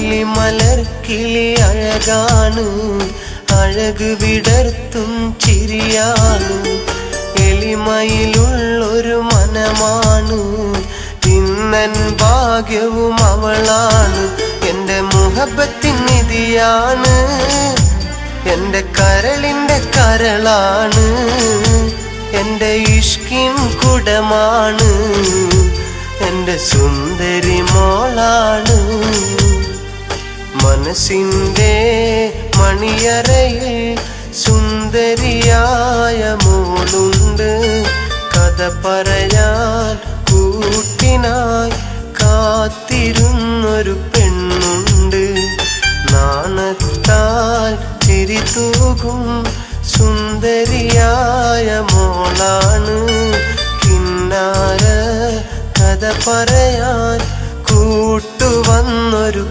പീലിമലർ കിളി അഴകാണ്, അഴക് വിടർത്തും ചിരിയാണ്. എളിമയിലുള്ളൊരു മനമാണ്, ഇന്നൻ ഭാഗ്യവും അവളാണ്. എന്റെ മുഹബത്തിൻ നിധിയാണ്, എന്റെ കരളിന്റെ കരളാണ്, എന്റെ ഇഷ്കിൻ കുടമാണ്, എന്റെ സുന്ദരി മോളാണ്. മനസ്സിന്റെ മണിയറയിൽ സുന്ദരിയായ മോളുണ്ട്. കഥ പറയാൻ കൂട്ടിനായി കാത്തിരുന്നൊരു പെണ്ണുണ്ട്. നാണത്താൽ ചിരി തൂകും സുന്ദരിയായ മോളാണ്. കിന്നാര കഥ പറയാൻ കൂട്ടുവന്നൊരു